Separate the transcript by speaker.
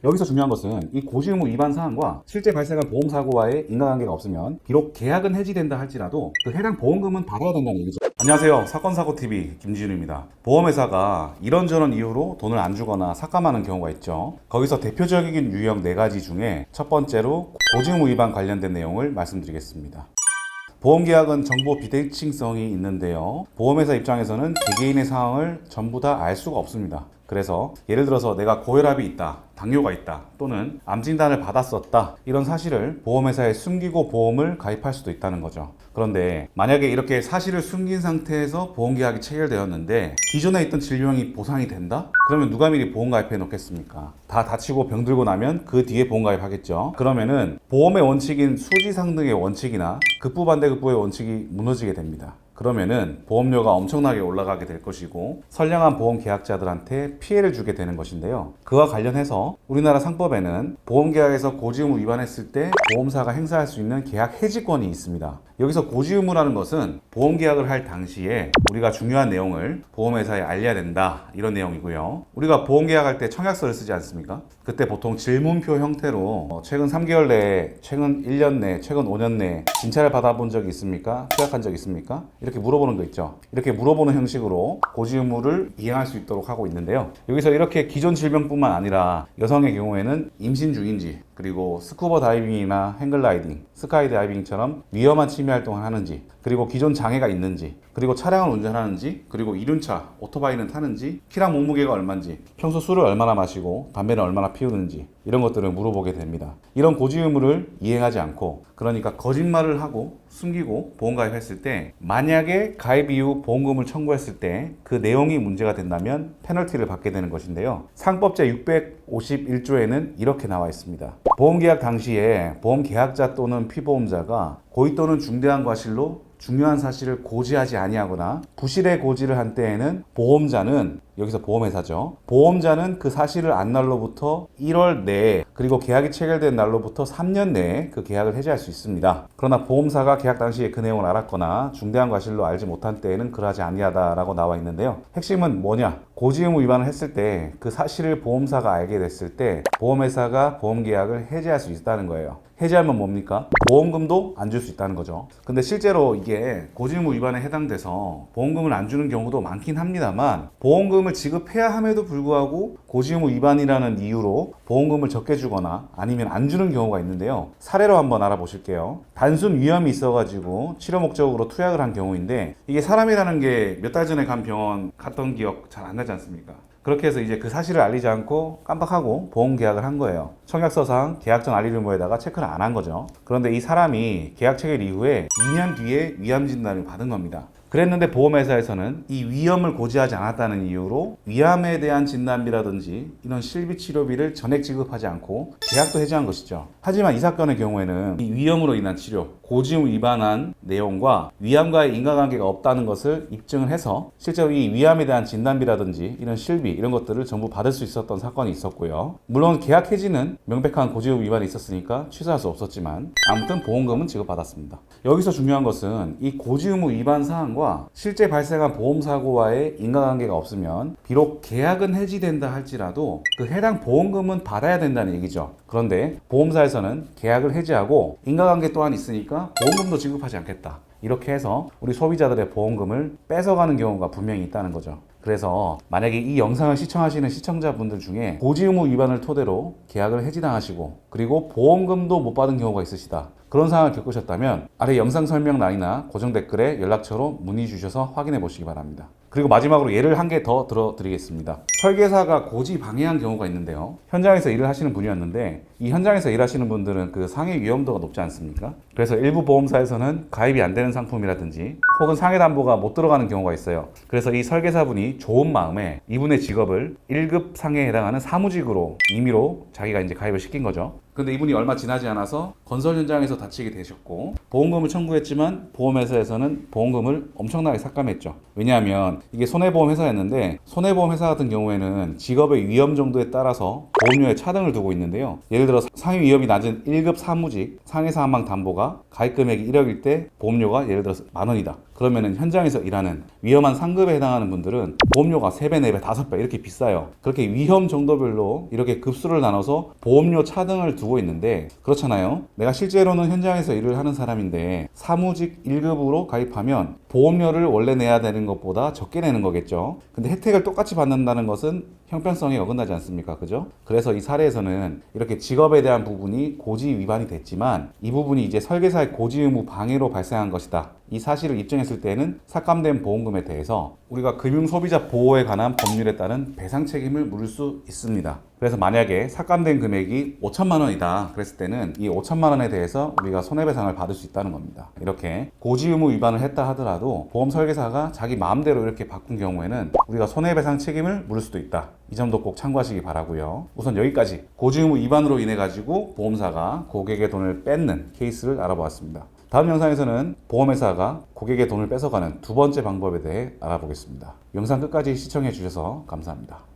Speaker 1: 여기서 중요한 것은 이 고지의무 위반 사항과 실제 발생한 보험사고와의 인과관계가 없으면 비록 계약은 해지된다 할지라도 그 해당 보험금은 받아야 된다는 얘기죠. 안녕하세요. 사건사고TV 김지윤입니다. 보험회사가 이런저런 이유로 돈을 안 주거나 삭감하는 경우가 있죠. 거기서 대표적인 유형 4가지 중에 첫 번째로 고지의무 위반 관련된 내용을 말씀드리겠습니다. 보험계약은 정보 비대칭성이 있는데요. 보험회사 입장에서는 개개인의 상황을 전부 다 알 수가 없습니다. 그래서 예를 들어서 내가 고혈압이 있다, 당뇨가 있다, 또는 암 진단을 받았었다, 이런 사실을 보험회사에 숨기고 보험을 가입할 수도 있다는 거죠. 그런데 만약에 이렇게 사실을 숨긴 상태에서 보험계약이 체결되었는데 기존에 있던 질병이 보상이 된다? 그러면 누가 미리 보험 가입해 놓겠습니까? 다 다치고 병들고 나면 그 뒤에 보험 가입하겠죠. 그러면은 보험의 원칙인 수지상등의 원칙이나 급부반대급부의 원칙이 무너지게 됩니다. 그러면은 보험료가 엄청나게 올라가게 될 것이고 선량한 보험 계약자들한테 피해를 주게 되는 것인데요. 그와 관련해서 우리나라 상법에는 보험계약에서 고지의무 위반했을 때 보험사가 행사할 수 있는 계약 해지권이 있습니다. 여기서 고지의무라는 것은 보험계약을 할 당시에 우리가 중요한 내용을 보험회사에 알려야 된다, 이런 내용이고요. 우리가 보험계약할 때 청약서를 쓰지 않습니까? 그때 보통 질문표 형태로 최근 3개월 내에, 최근 1년 내에, 최근 5년 내에 진찰을 받아본 적이 있습니까? 투약한 적이 있습니까? 이렇게 물어보는 거 있죠. 이렇게 물어보는 형식으로 고지의무를 이행할 수 있도록 하고 있는데요. 여기서 이렇게 기존 질병뿐만 아니라 여성의 경우에는 임신 중인지, 그리고 스쿠버 다이빙이나 행글라이딩, 스카이 다이빙처럼 위험한 취미 활동을 하는지, 그리고 기존 장애가 있는지, 그리고 차량을 운전하는지, 그리고 이륜차, 오토바이는 타는지, 키랑 몸무게가 얼마인지, 평소 술을 얼마나 마시고 담배는 얼마나 피우는지, 이런 것들을 물어보게 됩니다. 이런 고지의무를 이행하지 않고, 그러니까 거짓말을 하고 숨기고 보험 가입했을 때, 만약에 가입 이후 보험금을 청구했을 때 그 내용이 문제가 된다면 페널티를 받게 되는 것인데요. 상법 제651조에는 이렇게 나와 있습니다. 보험계약 당시에 보험계약자 또는 피보험자가 고의 또는 중대한 과실로 중요한 사실을 고지하지 아니하거나 부실의 고지를 한 때에는 보험자는, 여기서 보험회사죠, 보험자는 그 사실을 안 날로부터 1월 내에, 그리고 계약이 체결된 날로부터 3년 내에 그 계약을 해지할 수 있습니다. 그러나 보험사가 계약 당시에 그 내용을 알았거나 중대한 과실로 알지 못한 때에는 그러하지 아니하다라고 나와 있는데요. 핵심은 뭐냐? 고지의무 위반을 했을 때 그 사실을 보험사가 알게 됐을 때 보험회사가 보험계약을 해지할 수 있다는 거예요. 해지하면 뭡니까? 보험금도 안 줄 수 있다는 거죠. 근데 실제로 이게 고지의무 위반에 해당돼서 보험금을 안 주는 경우도 많긴 합니다만, 보험금을 지급해야 함에도 불구하고 고지의무 위반이라는 이유로 보험금을 적게 주거나 아니면 안 주는 경우가 있는데요. 사례로 한번 알아보실게요. 단순 위험이 있어가지고 치료 목적으로 투약을 한 경우인데, 이게 사람이라는 게 몇 달 전에 간 병원 갔던 기억 잘 안 나지 않습니까? 그렇게 해서 이제 그 사실을 알리지 않고 깜빡하고 보험 계약을 한 거예요. 청약서상 계약 전 알릴 의무에다가 체크를 안 한 거죠. 그런데 이 사람이 계약 체결 이후에 2년 뒤에 위암 진단을 받은 겁니다. 그랬는데 보험회사에서는 이 위험을 고지하지 않았다는 이유로 위암에 대한 진단비라든지 이런 실비 치료비를 전액 지급하지 않고 계약도 해지한 것이죠. 하지만 이 사건의 경우에는 이 위험으로 인한 치료, 고지의무 위반한 내용과 위암과의 인과관계가 없다는 것을 입증을 해서 실제로 이 위암에 대한 진단비라든지 이런 실비, 이런 것들을 전부 받을 수 있었던 사건이 있었고요. 물론 계약 해지는 명백한 고지의무 위반이 있었으니까 취소할 수 없었지만 아무튼 보험금은 지급받았습니다. 여기서 중요한 것은 이 고지의무 위반 사항과 실제 발생한 보험사고와의 인과관계가 없으면 비록 계약은 해지된다 할지라도 그 해당 보험금은 받아야 된다는 얘기죠. 그런데 보험사에서는 계약을 해지하고 인과관계 또한 있으니까 보험금도 지급하지 않겠다, 이렇게 해서 우리 소비자들의 보험금을 뺏어가는 경우가 분명히 있다는 거죠. 그래서 만약에 이 영상을 시청하시는 시청자분들 중에 고지의무 위반을 토대로 계약을 해지당하시고 그리고 보험금도 못 받은 경우가 있으시다, 그런 상황을 겪으셨다면 아래 영상 설명란이나 고정 댓글에 연락처로 문의 주셔서 확인해 보시기 바랍니다. 그리고 마지막으로 예를 한 개 더 들어드리겠습니다. 설계사가 고지 방해한 경우가 있는데요. 현장에서 일을 하시는 분이었는데 이 현장에서 일하시는 분들은 그 상해 위험도가 높지 않습니까? 그래서 일부 보험사에서는 가입이 안 되는 상품이라든지 혹은 상해 담보가 못 들어가는 경우가 있어요. 그래서 이 설계사분이 좋은 마음에 이분의 직업을 1급 상해에 해당하는 사무직으로 임의로 자기가 이제 가입을 시킨 거죠. 근데 이분이 얼마 지나지 않아서 건설 현장에서 다치게 되셨고 보험금을 청구했지만 보험회사에서는 보험금을 엄청나게 삭감했죠. 왜냐하면 이게 손해보험 회사였는데 손해보험 회사 같은 경우에는 직업의 위험 정도에 따라서 보험료에 차등을 두고 있는데요. 예를 들어 상해 위험이 낮은 1급 사무직 상해 사망 담보가 가입 금액이 1억일 때 보험료가 예를 들어서 10,000원이다. 그러면은 현장에서 일하는 위험한 상급에 해당하는 분들은 보험료가 3배, 4배, 5배 이렇게 비싸요. 그렇게 위험 정도별로 이렇게 급수를 나눠서 보험료 차등을 두고 있는데, 그렇잖아요. 내가 실제로는 현장에서 일을 하는 사람인데 사무직 1급으로 가입하면 보험료를 원래 내야 되는 것보다 적게 내는 거겠죠. 근데 혜택을 똑같이 받는다는 것은 형평성에 어긋나지 않습니까? 그죠? 그래서 이 사례에서는 이렇게 직업에 대한 부분이 고지 위반이 됐지만 이 부분이 이제 설계사의 고지 의무 방해로 발생한 것이다. 이 사실을 입증했을 때는 삭감된 보험금에 대해서 우리가 금융소비자 보호에 관한 법률에 따른 배상 책임을 물을 수 있습니다. 그래서 만약에 삭감된 금액이 5천만 원이다 그랬을 때는 이 5천만 원에 대해서 우리가 손해배상을 받을 수 있다는 겁니다. 이렇게 고지 의무 위반을 했다 하더라도 보험 설계사가 자기 마음대로 이렇게 바꾼 경우에는 우리가 손해배상 책임을 물을 수도 있다. 이 점도 꼭 참고하시기 바라고요. 우선 여기까지 고지 의무 위반으로 인해 가지고 보험사가 고객의 돈을 뺏는 케이스를 알아보았습니다. 다음 영상에서는 보험회사가 고객의 돈을 뺏어가는 두 번째 방법에 대해 알아보겠습니다. 영상 끝까지 시청해 주셔서 감사합니다.